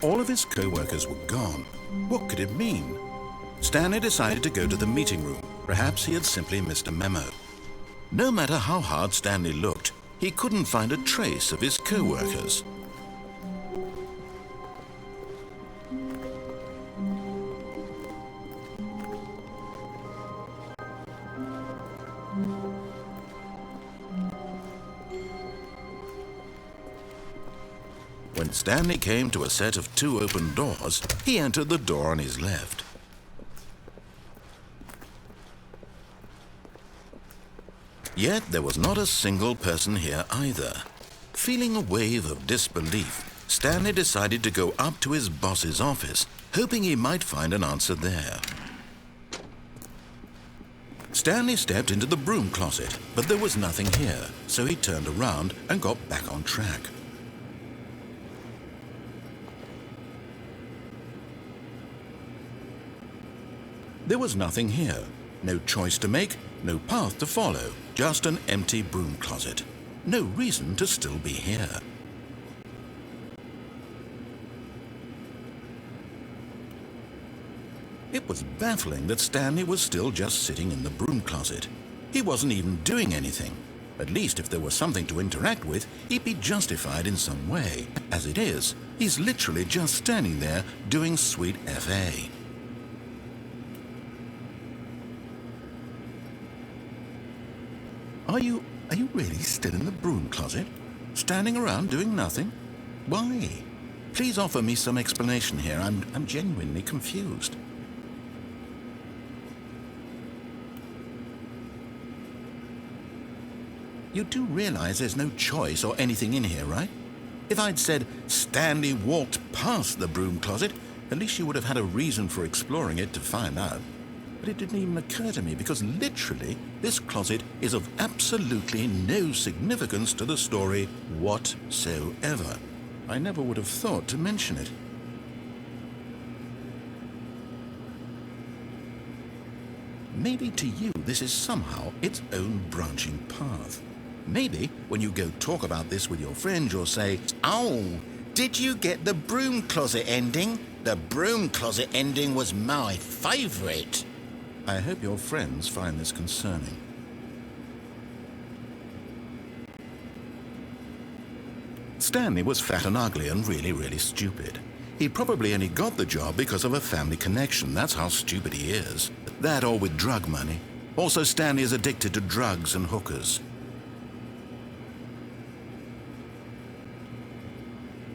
All of his co-workers were gone. What could it mean? Stanley decided to go to the meeting room. Perhaps he had simply missed a memo. No matter how hard Stanley looked, he couldn't find a trace of his co-workers. When Stanley came to a set of 2 open doors, he entered the door on his left. Yet there was not a single person here either. Feeling a wave of disbelief, Stanley decided to go up to his boss's office, hoping he might find an answer there. Stanley stepped into the broom closet, but there was nothing here, so he turned around and got back on track. There was nothing here. No choice to make, no path to follow, just an empty broom closet. No reason to still be here. It was baffling that Stanley was still just sitting in the broom closet. He wasn't even doing anything. At least if there was something to interact with, he'd be justified in some way. As it is, he's literally just standing there doing sweet FA. Are you really still in the broom closet? Standing around doing nothing? Why? Please offer me some explanation here. I'm genuinely confused. You do realize there's no choice or anything in here, right? If I'd said Stanley walked past the broom closet, at least you would have had a reason for exploring it to find out. But it didn't even occur to me because literally this closet is of absolutely no significance to the story whatsoever. I never would have thought to mention it. Maybe to you this is somehow its own branching path. Maybe when you go talk about this with your friends you'll say, "Oh, did you get the broom closet ending? The broom closet ending was my favorite." I hope your friends find this concerning. Stanley was fat and ugly and really stupid. He probably only got the job because of a family connection. That's how stupid he is. That or with drug money. Also, Stanley is addicted to drugs and hookers.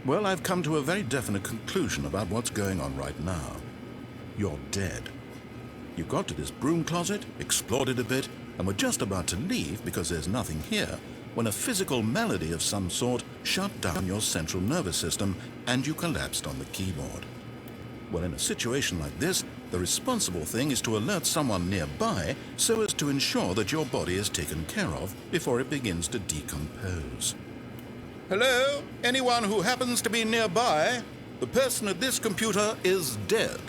Well, I've come to a very definite conclusion about what's going on right now. You're dead. You got to this broom closet, explored it a bit, and were just about to leave because there's nothing here, when a physical malady of some sort shut down your central nervous system and you collapsed on the keyboard. Well, in a situation like this, the responsible thing is to alert someone nearby so as to ensure that your body is taken care of before it begins to decompose. Hello? Anyone who happens to be nearby? The person at this computer is dead.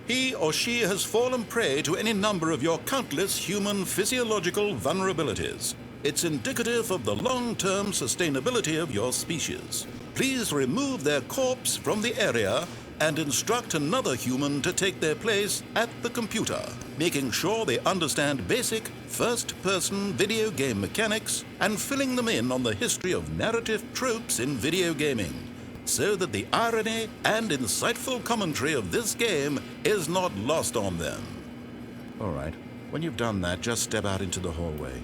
He or she has fallen prey to any number of your countless human physiological vulnerabilities. It's indicative of the long-term sustainability of your species. Please remove their corpse from the area and instruct another human to take their place at the computer, making sure they understand basic first-person video game mechanics and filling them in on the history of narrative tropes in video gaming, so that the irony and insightful commentary of this game is not lost on them. All right, when you've done that, just step out into the hallway.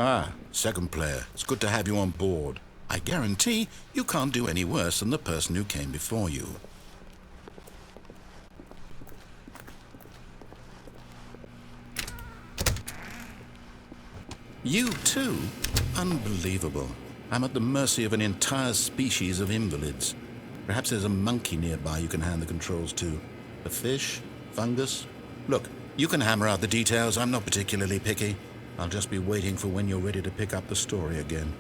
Ah, second player. It's good to have you on board. I guarantee you can't do any worse than the person who came before you. You too? Unbelievable. I'm at the mercy of an entire species of invalids. Perhaps there's a monkey nearby you can hand the controls to. A fish? Fungus? Look, You can hammer out the details. I'm not particularly picky. I'll just be waiting for when you're ready to pick up the story again.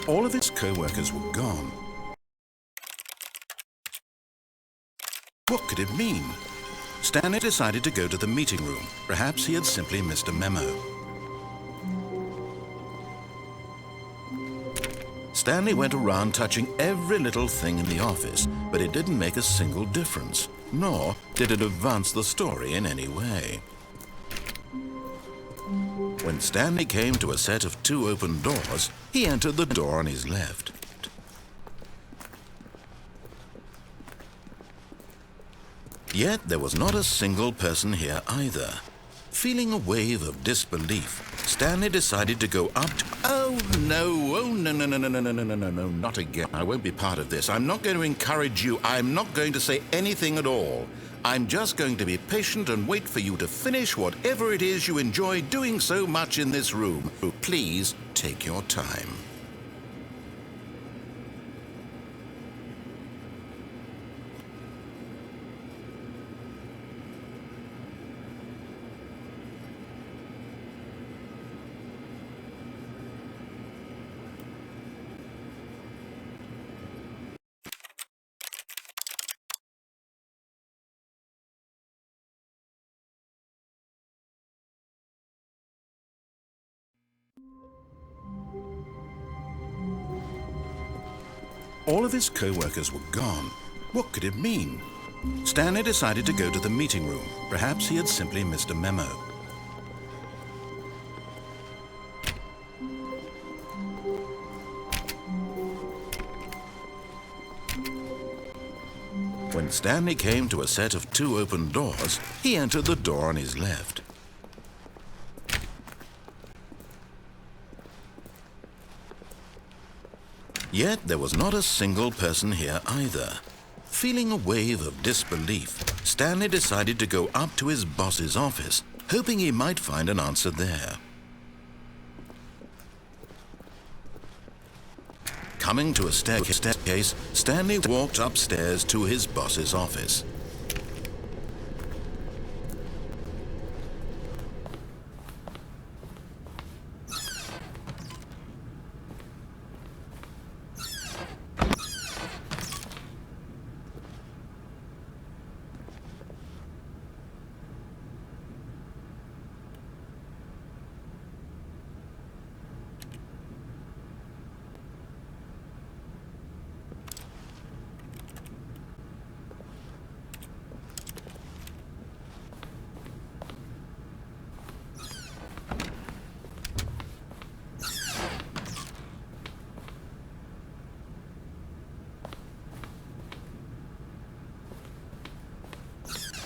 All of its co-workers were gone. What could it mean? Stanley decided to go to the meeting room. Perhaps he had simply missed a memo. Stanley went around touching every little thing in the office, but it didn't make a single difference, nor did it advance the story in any way. When Stanley came to a set of 2 open doors, he entered the door on his left. Yet there was not a single person here either. Feeling a wave of disbelief, Stanley decided to go up to... Oh no, not again. I won't be part of this. I'm not going to encourage you. I'm not going to say anything at all. I'm just going to be patient and wait for you to finish whatever it is you enjoy doing so much in this room. Please take your time. All of his co-workers were gone. What could it mean? Stanley decided to go to the meeting room. Perhaps he had simply missed a memo. When Stanley came to a set of 2 open doors, he entered the door on his left. Yet there was not a single person here either. Feeling a wave of disbelief, Stanley decided to go up to his boss's office, hoping he might find an answer there. Coming to a staircase, Stanley walked upstairs to his boss's office.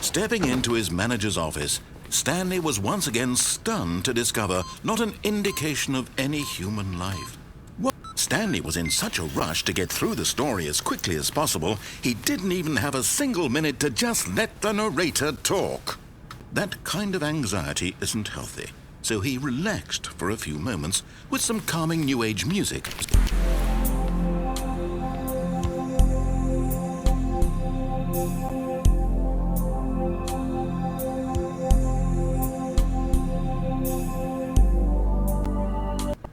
Stepping into his manager's office, Stanley was once again stunned to discover not an indication of any human life. What? Stanley was in such a rush to get through the story as quickly as possible, he didn't even have a single minute to just let the narrator talk. That kind of anxiety isn't healthy, so he relaxed for a few moments with some calming New Age music.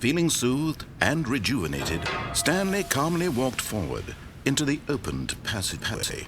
Feeling soothed and rejuvenated, Stanley calmly walked forward into the opened passageway.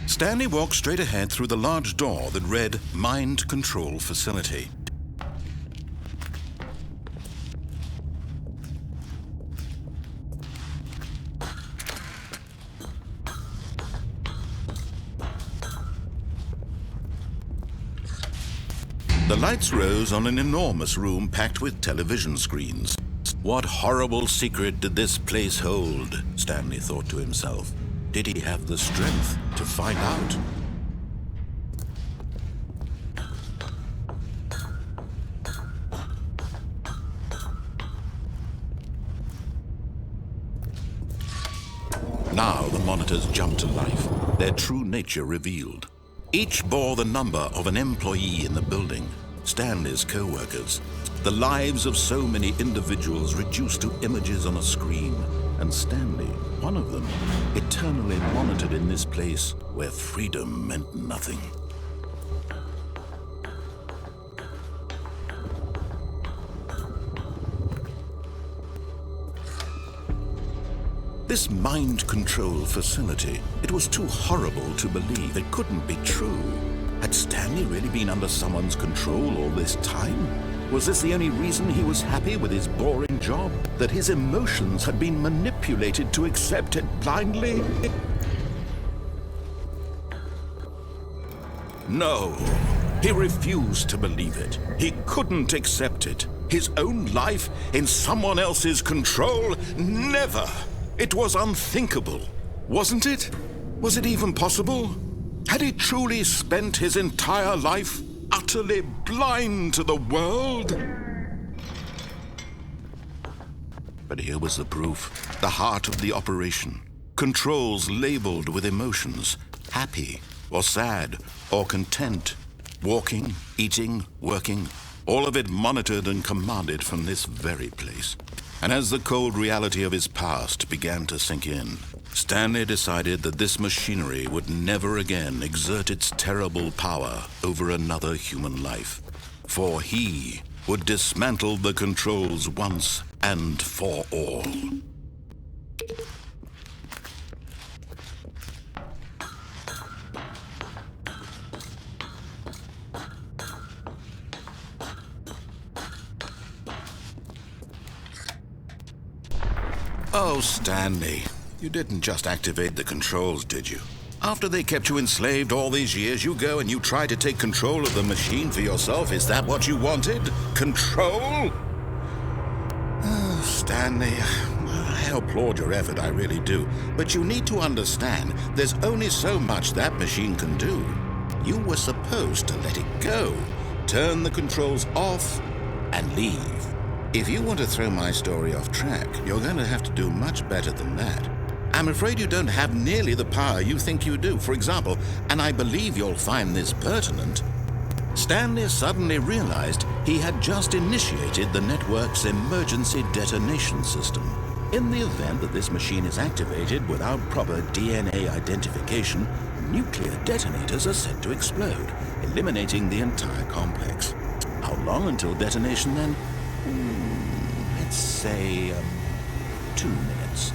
Stanley walked straight ahead through the large door that read Mind Control Facility. The lights rose on an enormous room packed with television screens. What horrible secret did this place hold? Stanley thought to himself. Did he have the strength to find out? Now the monitors jumped to life, their true nature revealed. Each bore the number of an employee in the building, Stanley's co-workers, the lives of so many individuals reduced to images on a screen, and Stanley, one of them, eternally monitored in this place where freedom meant nothing. This mind control facility, it was too horrible to believe. It couldn't be true. Had Stanley really been under someone's control all this time? Was this the only reason he was happy with his boring job? That his emotions had been manipulated to accept it blindly? No, he refused to believe it. He couldn't accept it. His own life in someone else's control? Never! It was unthinkable, wasn't it? Was it even possible? Had he truly spent his entire life utterly blind to the world? But here was the proof, the heart of the operation. Controls labeled with emotions, happy or sad or content, walking, eating, working, all of it monitored and commanded from this very place. And as the cold reality of his past began to sink in, Stanley decided that this machinery would never again exert its terrible power over another human life. For he would dismantle the controls once and for all. Oh, Stanley, you didn't just activate the controls, did you? After they kept you enslaved all these years, you go and you try to take control of the machine for yourself. Is that what you wanted? Control? Oh, Stanley, I applaud your effort, I really do. But you need to understand, there's only so much that machine can do. You were supposed to let it go, turn the controls off, and leave. If you want to throw my story off track, you're going to have to do much better than that. I'm afraid you don't have nearly the power you think you do. For example, and I believe you'll find this pertinent, Stanley suddenly realized he had just initiated the network's emergency detonation system. In the event that this machine is activated without proper DNA identification, nuclear detonators are set to explode, eliminating the entire complex. How long until detonation then? Let's say 2 minutes.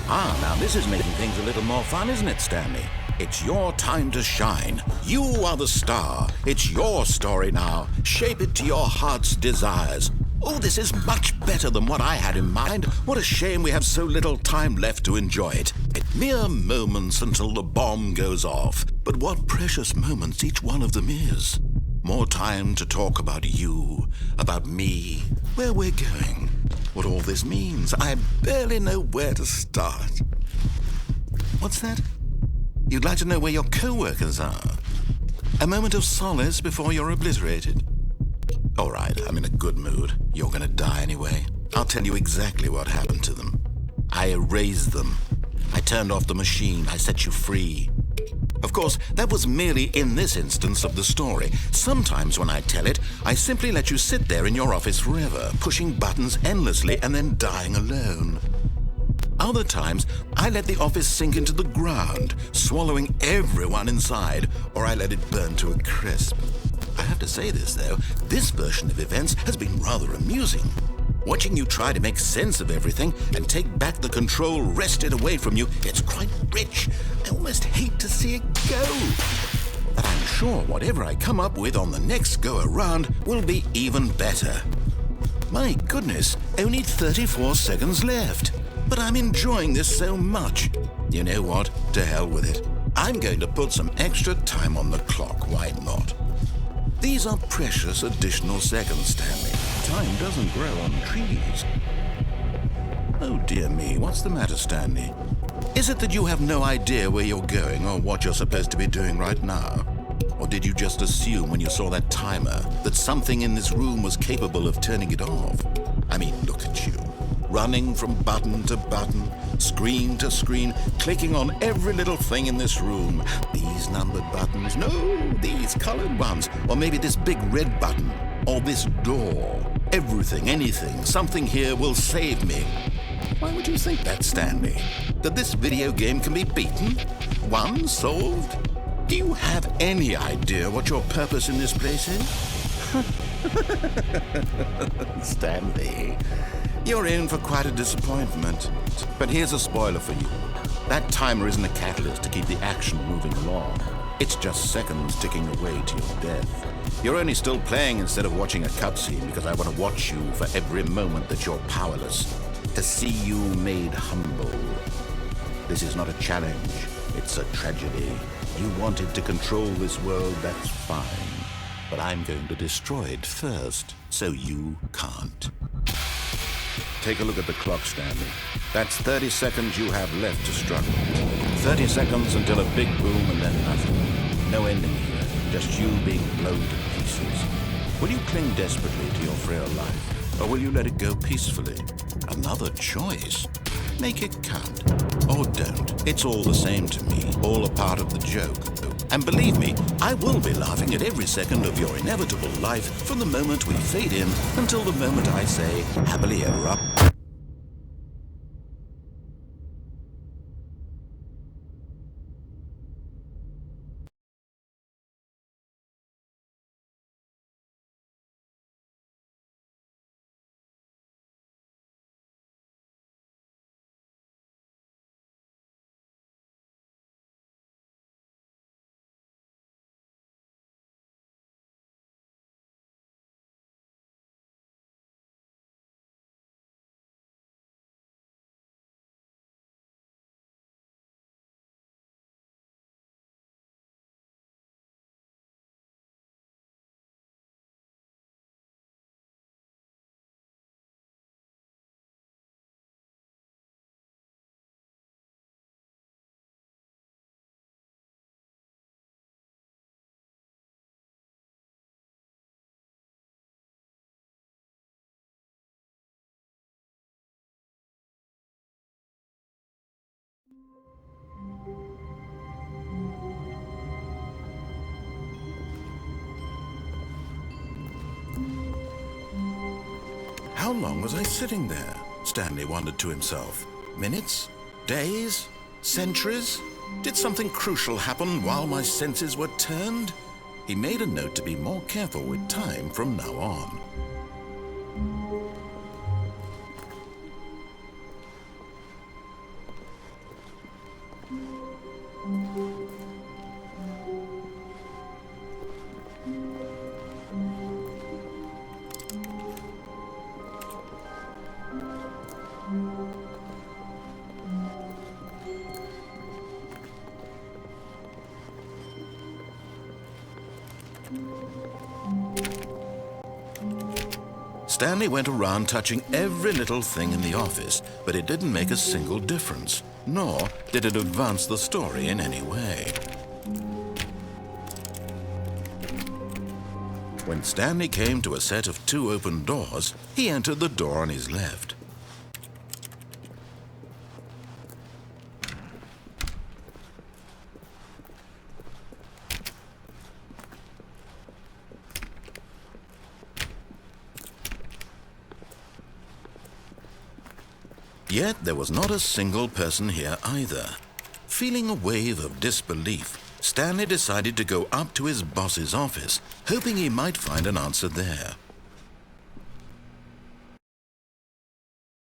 Now this is making things a little more fun, isn't it, Stanley? It's your time to shine. You are the star. It's your story now. Shape it to your heart's desires. Oh, this is much better than what I had in mind. What a shame we have so little time left to enjoy it. Mere moments until the bomb goes off. But what precious moments each one of them is. More time to talk about you, about me, where we're going, what all this means. I barely know where to start. What's that? You'd like to know where your co-workers are? A moment of solace before you're obliterated? All right, I'm in a good mood. You're gonna die anyway. I'll tell you exactly what happened to them. I erased them. I turned off the machine. I set you free. Of course, that was merely in this instance of the story. Sometimes when I tell it, I simply let you sit there in your office forever, pushing buttons endlessly and then dying alone. Other times, I let the office sink into the ground, swallowing everyone inside, or I let it burn to a crisp. I have to say this, though, this version of events has been rather amusing. Watching you try to make sense of everything and take back the control wrested away from you, it's quite rich. I almost hate to see it go. But I'm sure whatever I come up with on the next go-around will be even better. My goodness, only 34 seconds left. But I'm enjoying this so much. You know what? To hell with it. I'm going to put some extra time on the clock. Why not? These are precious additional seconds, Stanley. Time doesn't grow on trees. Oh dear me, what's the matter, Stanley? Is it that you have no idea where you're going or what you're supposed to be doing right now? Or did you just assume when you saw that timer that something in this room was capable of turning it off? I mean, look at you. Running from button to button, screen to screen, clicking on every little thing in this room. These numbered buttons, no, these colored ones. Or maybe this big red button, or this door. Everything, anything, something here will save me. Why would you think that, Stanley? That this video game can be beaten? Won? Solved? Do you have any idea what your purpose in this place is? Stanley, you're in for quite a disappointment. But here's a spoiler for you. That timer isn't a catalyst to keep the action moving along. It's just seconds ticking away to your death. You're only still playing instead of watching a cutscene because I want to watch you for every moment that you're powerless. To see you made humble. This is not a challenge. It's a tragedy. You wanted to control this world, that's fine. But I'm going to destroy it first, so you can't. Take a look at the clock, Stanley. That's 30 seconds you have left to struggle. 30 seconds until a big boom and then nothing. No ending here, just you being blown to pieces. Will you cling desperately to your frail life, or will you let it go peacefully? Another choice. Make it count. Or don't. It's all the same to me, all a part of the joke. And believe me, I will be laughing at every second of your inevitable life from the moment we fade in until the moment I say, happily ever up. How long was I sitting there? Stanley wondered to himself. Minutes? Days? Centuries? Did something crucial happen while my senses were turned? He made a note to be more careful with time from now on. Stanley went around touching every little thing in the office, but it didn't make a single difference, nor did it advance the story in any way. When Stanley came to a set of 2 open doors, he entered the door on his left. Yet there was not a single person here either. Feeling a wave of disbelief, Stanley decided to go up to his boss's office, hoping he might find an answer there.